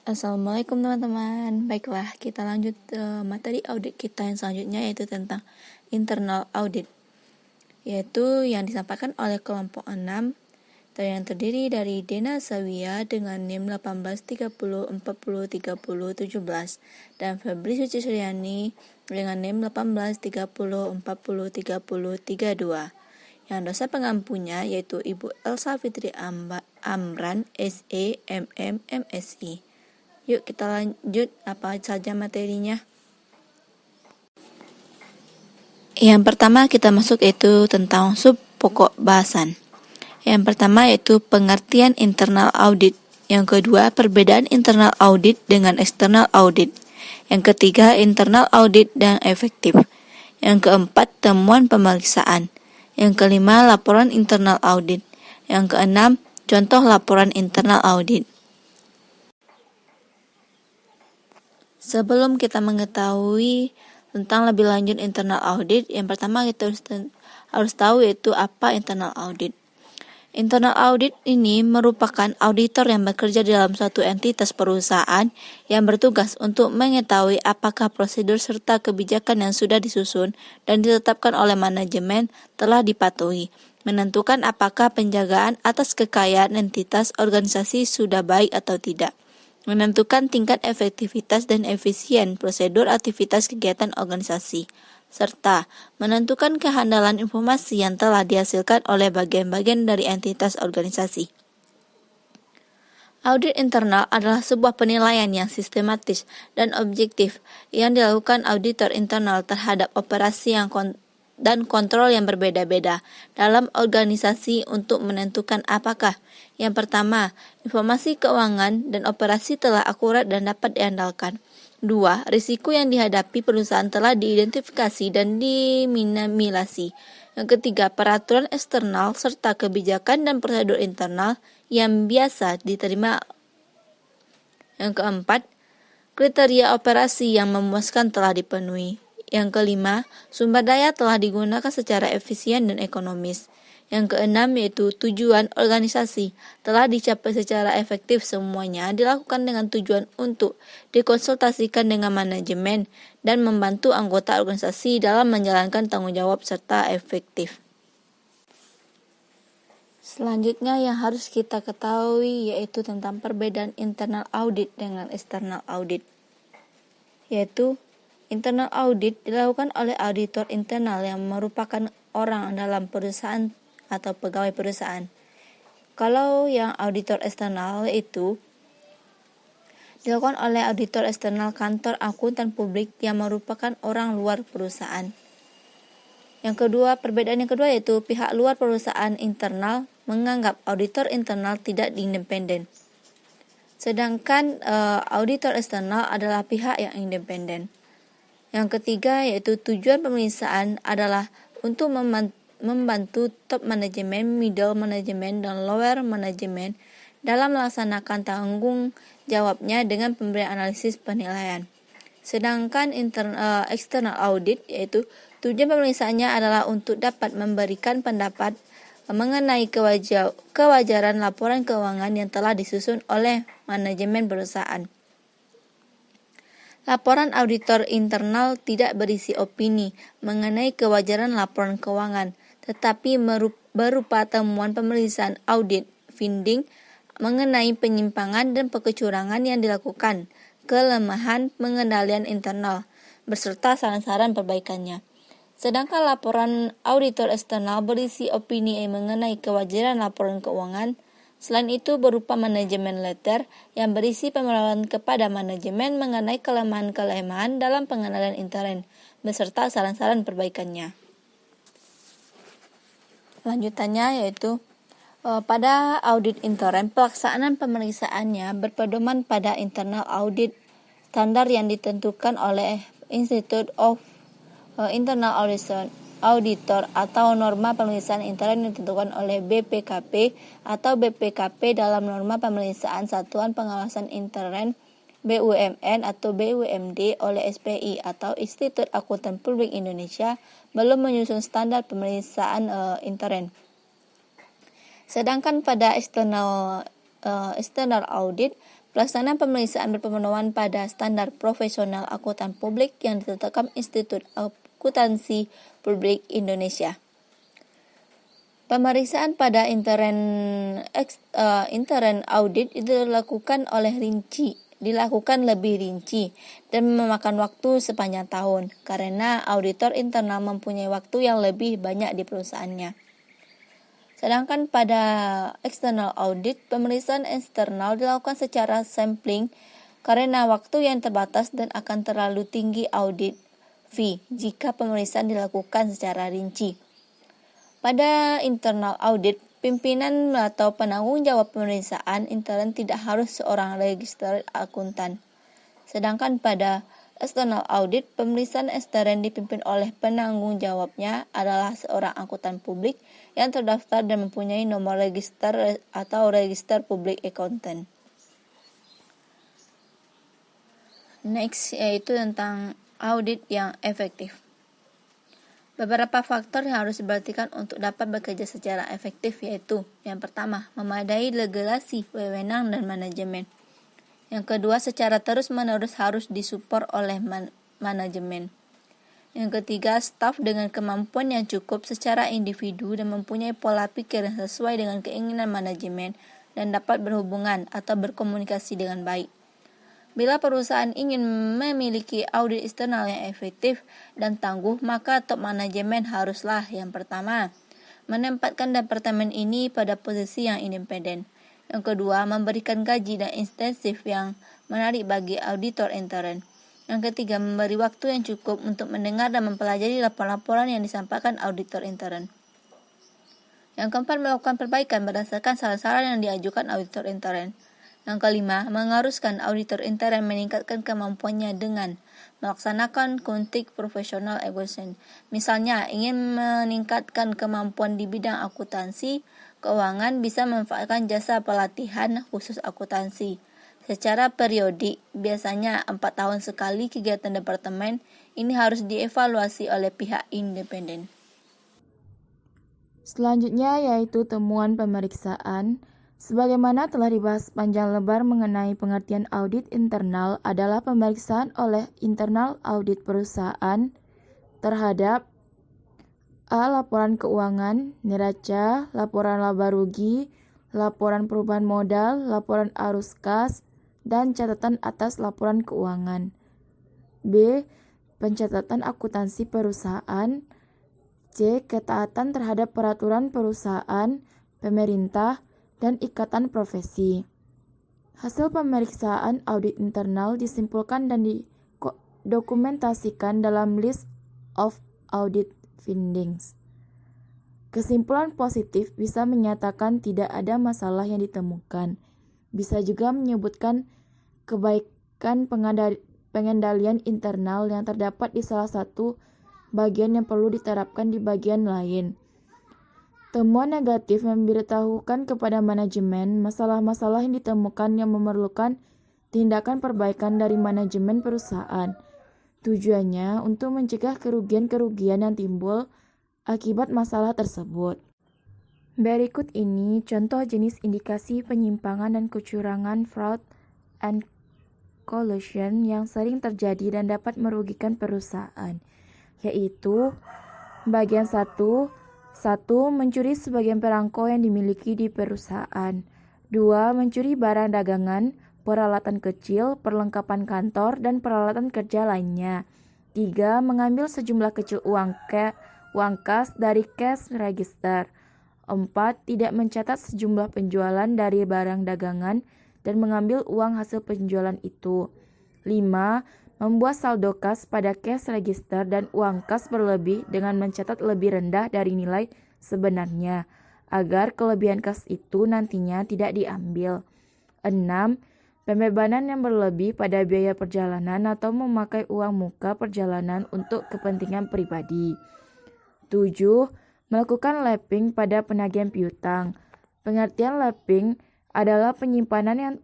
Assalamualaikum teman-teman. Baiklah, kita lanjut materi audit kita yang selanjutnya, yaitu tentang internal audit, yaitu yang disampaikan oleh kelompok 6 yang terdiri dari Dena Sawia dengan NIM 1830403017 dan Febri Suci Suryani dengan NIM 1830403032. Yang dosen pengampunya yaitu Ibu Elsa Fitri Amran, SE, MM, MSI. Yuk kita lanjut apa saja materinya. Yang pertama kita masuk yaitu tentang sub pokok bahasan. Yang pertama yaitu pengertian internal audit. Yang kedua, perbedaan internal audit dengan external audit. Yang ketiga, internal audit dan efektif. Yang keempat, temuan pemeriksaan. Yang kelima, laporan internal audit. Yang keenam, contoh laporan internal audit. Sebelum kita mengetahui tentang lebih lanjut internal audit, yang pertama kita harus tahu yaitu apa internal audit. Internal audit ini merupakan auditor yang bekerja di dalam suatu entitas perusahaan yang bertugas untuk mengetahui apakah prosedur serta kebijakan yang sudah disusun dan ditetapkan oleh manajemen telah dipatuhi, menentukan apakah penjagaan atas kekayaan entitas organisasi sudah baik atau tidak, menentukan tingkat efektivitas dan efisien prosedur aktivitas kegiatan organisasi, serta menentukan kehandalan informasi yang telah dihasilkan oleh bagian-bagian dari entitas organisasi. Audit internal adalah sebuah penilaian yang sistematis dan objektif yang dilakukan auditor internal terhadap operasi dan kontrol yang berbeda-beda dalam organisasi untuk menentukan apakah yang pertama, informasi keuangan dan operasi telah akurat dan dapat diandalkan. 2. Risiko yang dihadapi perusahaan telah diidentifikasi dan diminimalisasi. Yang ketiga, peraturan eksternal serta kebijakan dan prosedur internal yang biasa diterima. Yang keempat, kriteria operasi yang memuaskan telah dipenuhi. Yang kelima, sumber daya telah digunakan secara efisien dan ekonomis. Yang keenam yaitu tujuan organisasi telah dicapai secara efektif, semuanya dilakukan dengan tujuan untuk dikonsultasikan dengan manajemen dan membantu anggota organisasi dalam menjalankan tanggung jawab serta efektif. Selanjutnya yang harus kita ketahui yaitu tentang perbedaan internal audit dengan external audit. Yaitu internal audit dilakukan oleh auditor internal yang merupakan orang dalam perusahaan atau pegawai perusahaan. Kalau yang auditor eksternal itu dilakukan oleh auditor eksternal kantor akuntan publik yang merupakan orang luar perusahaan. Perbedaan yang kedua yaitu pihak luar perusahaan internal menganggap auditor internal tidak independen. Sedangkan auditor eksternal adalah pihak yang independen. Yang ketiga yaitu tujuan pemeriksaan adalah untuk membantu top manajemen, middle manajemen, dan lower manajemen dalam melaksanakan tanggung jawabnya dengan pemberian analisis penilaian. Sedangkan external audit yaitu tujuan pemeriksaannya adalah untuk dapat memberikan pendapat mengenai kewajaran laporan keuangan yang telah disusun oleh manajemen perusahaan. Laporan auditor internal tidak berisi opini mengenai kewajaran laporan keuangan, tetapi berupa temuan pemeriksaan audit finding mengenai penyimpangan dan kecurangan yang dilakukan, kelemahan pengendalian internal, beserta saran-saran perbaikannya. Sedangkan laporan auditor eksternal berisi opini mengenai kewajaran laporan keuangan. Selain itu berupa manajemen letter yang berisi pemberitahuan kepada manajemen mengenai kelemahan-kelemahan dalam pengendalian intern, beserta saran-saran perbaikannya. Lanjutannya yaitu pada audit intern, pelaksanaan pemeriksaannya berpedoman pada internal audit standar yang ditentukan oleh Institute of Internal Auditor atau norma pemeriksaan intern yang ditentukan oleh BPKP atau BPKP dalam norma pemeriksaan Satuan Pengawasan Intern BUMN atau BUMD oleh SPI atau Institut Akuntan Publik Indonesia belum menyusun standar pemeriksaan intern. Sedangkan pada external audit, Pelaksanaan pemeriksaan berpedoman pada standar profesional akuntan publik yang ditetapkan Institut Akuntansi Publik Indonesia. Pemeriksaan pada intern audit itu dilakukan lebih rinci dan memakan waktu sepanjang tahun karena auditor internal mempunyai waktu yang lebih banyak di perusahaannya. Sedangkan pada external audit, pemeriksaan eksternal dilakukan secara sampling karena waktu yang terbatas dan akan terlalu tinggi audit fee jika pemeriksaan dilakukan secara rinci. Pada internal audit, pimpinan atau penanggung jawab pemeriksaan intern tidak harus seorang registered akuntan. Sedangkan pada external audit, pemeriksaan ekstern dipimpin oleh penanggung jawabnya adalah seorang akuntan publik yang terdaftar dan mempunyai nomor register atau register public accountant. Next, yaitu tentang audit yang efektif. Beberapa faktor yang harus diperhatikan untuk dapat bekerja secara efektif yaitu: yang pertama, memadai regulasi, wewenang, dan manajemen. Yang kedua, secara terus-menerus harus disupport oleh manajemen. Yang ketiga, staf dengan kemampuan yang cukup secara individu dan mempunyai pola pikir yang sesuai dengan keinginan manajemen dan dapat berhubungan atau berkomunikasi dengan baik. Bila perusahaan ingin memiliki audit eksternal yang efektif dan tangguh, maka top manajemen haruslah yang pertama, menempatkan departemen ini pada posisi yang independen. Yang kedua, memberikan gaji dan insentif yang menarik bagi auditor intern. Yang ketiga, memberi waktu yang cukup untuk mendengar dan mempelajari laporan-laporan yang disampaikan auditor intern. Yang keempat, melakukan perbaikan berdasarkan saran-saran yang diajukan auditor intern. Yang kelima, mengharuskan auditor intern meningkatkan kemampuannya dengan melaksanakan kuntik profesional evaluation. Misalnya, ingin meningkatkan kemampuan di bidang akuntansi keuangan, bisa memanfaatkan jasa pelatihan khusus akuntansi secara periodik, biasanya 4 tahun sekali. Kegiatan departemen ini harus dievaluasi oleh pihak independen. Selanjutnya yaitu temuan pemeriksaan. Sebagaimana telah dibahas panjang lebar mengenai pengertian audit internal adalah pemeriksaan oleh internal audit perusahaan terhadap A. Laporan keuangan, neraca, laporan laba rugi, laporan perubahan modal, laporan arus kas, dan catatan atas laporan keuangan. B. Pencatatan akuntansi perusahaan. C. Ketaatan terhadap peraturan perusahaan, pemerintah, dan ikatan profesi. Hasil pemeriksaan audit internal disimpulkan dan didokumentasikan dalam list of audit findings. Kesimpulan positif bisa menyatakan tidak ada masalah yang ditemukan. Bisa juga menyebutkan kebaikan pengendalian internal yang terdapat di salah satu bagian yang perlu diterapkan di bagian lain. Temuan negatif memberitahukan kepada manajemen masalah-masalah yang ditemukan yang memerlukan tindakan perbaikan dari manajemen perusahaan. Tujuannya untuk mencegah kerugian-kerugian yang timbul akibat masalah tersebut. Berikut ini contoh jenis indikasi penyimpangan dan kecurangan fraud and collusion yang sering terjadi dan dapat merugikan perusahaan, yaitu bagian 1, mencuri sebagian perangko yang dimiliki di perusahaan. 2, mencuri barang dagangan, peralatan kecil, perlengkapan kantor, dan peralatan kerja lainnya. 3, mengambil sejumlah kecil uang kas dari cash register. 4, tidak mencatat sejumlah penjualan dari barang dagangan dan mengambil uang hasil penjualan itu. 5, membuat saldo kas pada cash register dan uang kas berlebih dengan mencatat lebih rendah dari nilai sebenarnya, agar kelebihan kas itu nantinya tidak diambil. 6, pembebanan yang berlebih pada biaya perjalanan atau memakai uang muka perjalanan untuk kepentingan pribadi. 7, melakukan lapping pada penagihan piutang. Pengertian lapping adalah penyimpangan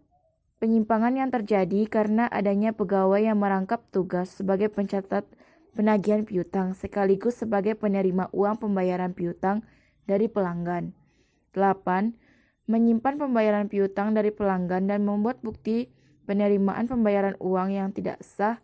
yang terjadi karena adanya pegawai yang merangkap tugas sebagai pencatat penagihan piutang sekaligus sebagai penerima uang pembayaran piutang dari pelanggan. 8, menyimpan pembayaran piutang dari pelanggan dan membuat bukti penerimaan pembayaran uang yang tidak sah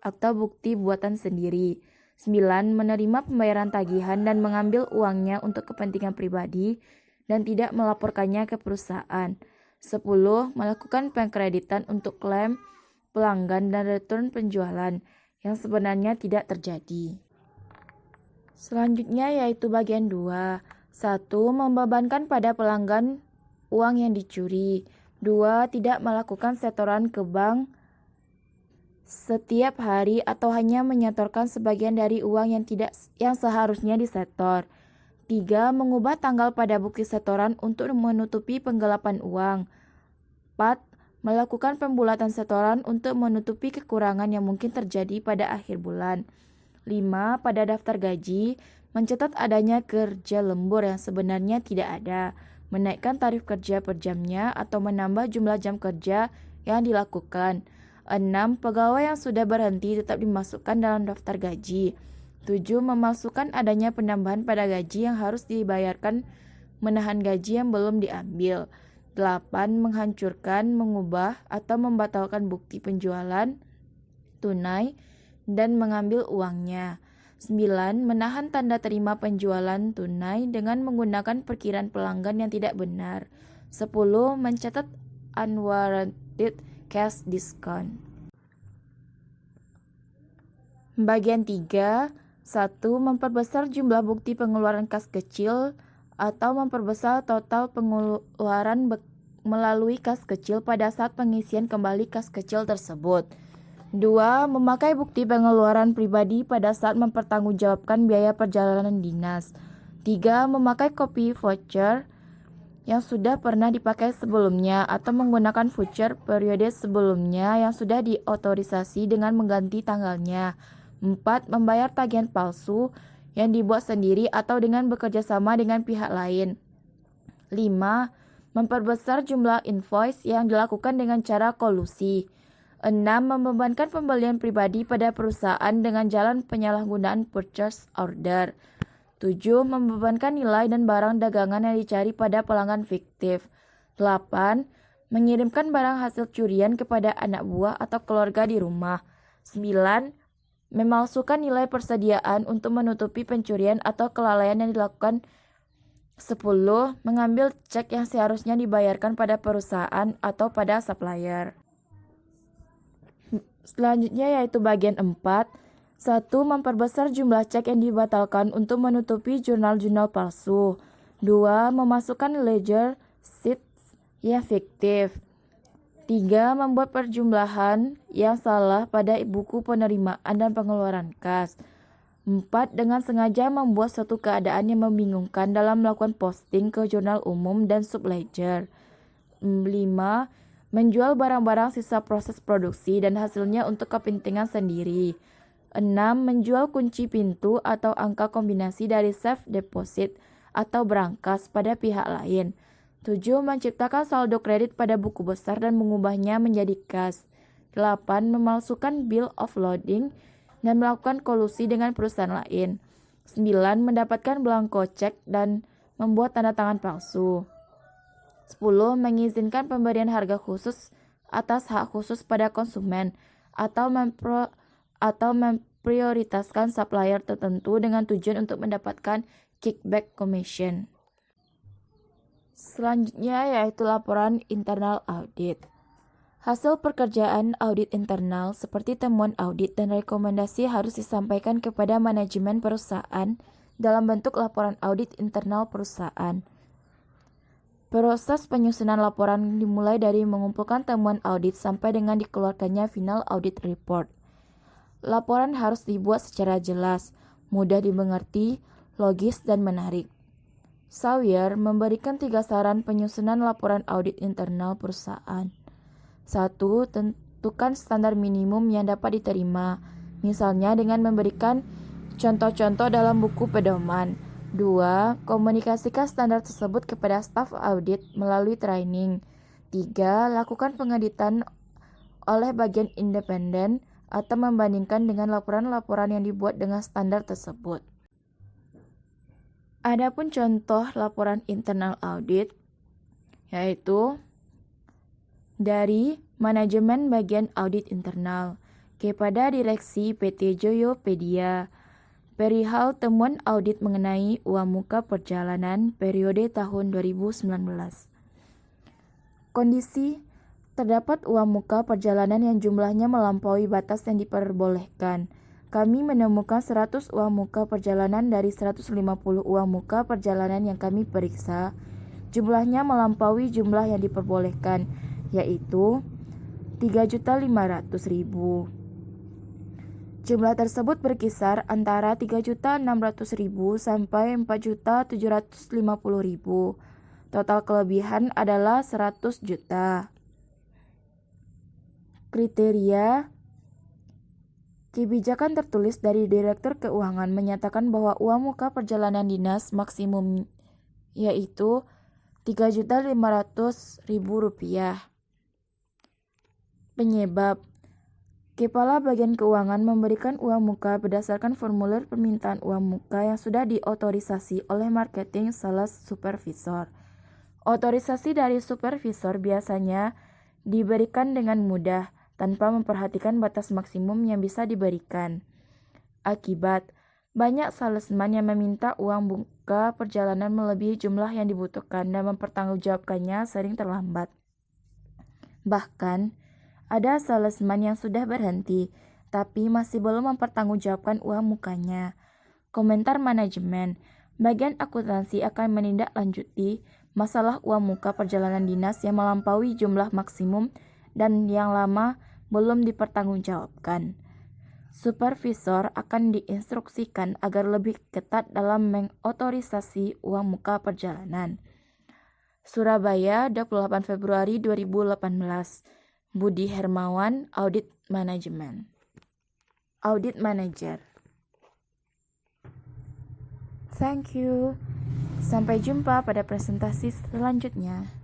atau bukti buatan sendiri. 9. Menerima pembayaran tagihan dan mengambil uangnya untuk kepentingan pribadi dan tidak melaporkannya ke perusahaan. 10. Melakukan pengkreditan untuk klaim pelanggan dan return penjualan yang sebenarnya tidak terjadi. Selanjutnya yaitu bagian 2. 1. Membebankan pada pelanggan uang yang dicuri. 2. Tidak melakukan setoran ke bank setiap hari atau hanya menyetorkan sebagian dari uang yang seharusnya disetor. 3. Mengubah tanggal pada bukti setoran untuk menutupi penggelapan uang. 4. Melakukan pembulatan setoran untuk menutupi kekurangan yang mungkin terjadi pada akhir bulan. 5. Pada daftar gaji, mencatat adanya kerja lembur yang sebenarnya tidak ada, menaikkan tarif kerja per jamnya atau menambah jumlah jam kerja yang dilakukan. 6. Pegawai yang sudah berhenti tetap dimasukkan dalam daftar gaji. 7. Memalsukan adanya penambahan pada gaji yang harus dibayarkan, menahan gaji yang belum diambil. 8. Menghancurkan, mengubah, atau membatalkan bukti penjualan tunai dan mengambil uangnya. 9. Menahan tanda terima penjualan tunai dengan menggunakan perkiraan pelanggan yang tidak benar. 10. Mencatat unwarranted cash discount. Bagian 3. 1. Memperbesar jumlah bukti pengeluaran kas kecil atau memperbesar total pengeluaran melalui kas kecil pada saat pengisian kembali kas kecil tersebut. 2. Memakai bukti pengeluaran pribadi pada saat mempertanggungjawabkan biaya perjalanan dinas. 3. Memakai kopi voucher yang sudah pernah dipakai sebelumnya atau menggunakan voucher periode sebelumnya yang sudah diotorisasi dengan mengganti tanggalnya. 4. Membayar tagihan palsu yang dibuat sendiri atau dengan bekerja sama dengan pihak lain. 5. Memperbesar jumlah invoice yang dilakukan dengan cara kolusi. 6. Membebankan pembelian pribadi pada perusahaan dengan jalan penyalahgunaan purchase order. 7. Membebankan nilai dan barang dagangan yang dicari pada pelanggan fiktif. 8. Mengirimkan barang hasil curian kepada anak buah atau keluarga di rumah. 9. Memalsukan nilai persediaan untuk menutupi pencurian atau kelalaian yang dilakukan. 10. Mengambil cek yang seharusnya dibayarkan pada perusahaan atau pada supplier. Selanjutnya yaitu bagian 4. 1. Memperbesar jumlah cek yang dibatalkan untuk menutupi jurnal-jurnal palsu. 2. Memasukkan ledger sheets yang fiktif. 3. Membuat perjumlahan yang salah pada buku penerimaan dan pengeluaran kas. 4. Dengan sengaja membuat suatu keadaan yang membingungkan dalam melakukan posting ke jurnal umum dan subledger. 5. Menjual barang-barang sisa proses produksi dan hasilnya untuk kepentingan sendiri. 6. Menjual kunci pintu atau angka kombinasi dari safe deposit atau brankas pada pihak lain. 7. Menciptakan saldo kredit pada buku besar dan mengubahnya menjadi kas. 8. Memalsukan bill of lading dan melakukan kolusi dengan perusahaan lain. 9. Mendapatkan belangko cek dan membuat tanda tangan palsu. 10. Mengizinkan pemberian harga khusus atas hak khusus pada konsumen atau memprioritaskan supplier tertentu dengan tujuan untuk mendapatkan kickback commission. Selanjutnya yaitu laporan internal audit. Hasil pekerjaan audit internal seperti temuan audit dan rekomendasi harus disampaikan kepada manajemen perusahaan dalam bentuk laporan audit internal perusahaan. Proses penyusunan laporan dimulai dari mengumpulkan temuan audit sampai dengan dikeluarkannya final audit report. Laporan harus dibuat secara jelas, mudah dimengerti, logis, dan menarik. Sawyer memberikan 3 saran penyusunan laporan audit internal perusahaan. 1. Tentukan standar minimum yang dapat diterima, misalnya dengan memberikan contoh-contoh dalam buku pedoman. 2. Komunikasikan standar tersebut kepada staf audit melalui training. 3. Lakukan pengeditan oleh bagian independen atau membandingkan dengan laporan-laporan yang dibuat dengan standar tersebut. Adapun contoh laporan internal audit yaitu dari Manajemen Bagian Audit Internal. Kepada Direksi PT Joyopedia, perihal temuan audit mengenai uang muka perjalanan periode tahun 2019. Kondisi: terdapat uang muka perjalanan yang jumlahnya melampaui batas yang diperbolehkan. Kami menemukan 100 uang muka perjalanan dari 150 uang muka perjalanan yang kami periksa. Jumlahnya melampaui jumlah yang diperbolehkan, yaitu 3.500.000. Jumlah tersebut berkisar antara 3.600.000 sampai 4.750.000. Total kelebihan adalah 100 juta. Kriteria: kebijakan tertulis dari Direktur Keuangan menyatakan bahwa uang muka perjalanan dinas maksimum yaitu Rp3.500.000. Penyebab: Kepala Bagian Keuangan memberikan uang muka berdasarkan formulir permintaan uang muka yang sudah diotorisasi oleh Marketing Sales Supervisor. Otorisasi dari supervisor biasanya diberikan dengan mudah, tanpa memperhatikan batas maksimum yang bisa diberikan. Akibat, banyak salesman yang meminta uang muka perjalanan melebihi jumlah yang dibutuhkan dan mempertanggungjawabkannya sering terlambat. Bahkan, ada salesman yang sudah berhenti, tapi masih belum mempertanggungjawabkan uang mukanya. Komentar manajemen: bagian akuntansi akan menindaklanjuti masalah uang muka perjalanan dinas yang melampaui jumlah maksimum dan yang lama belum dipertanggungjawabkan. Supervisor akan diinstruksikan agar lebih ketat dalam mengotorisasi uang muka perjalanan. Surabaya, 28 Februari 2018. Budi Hermawan, Audit Manajemen. Audit Manager. Thank you. Sampai jumpa pada presentasi selanjutnya.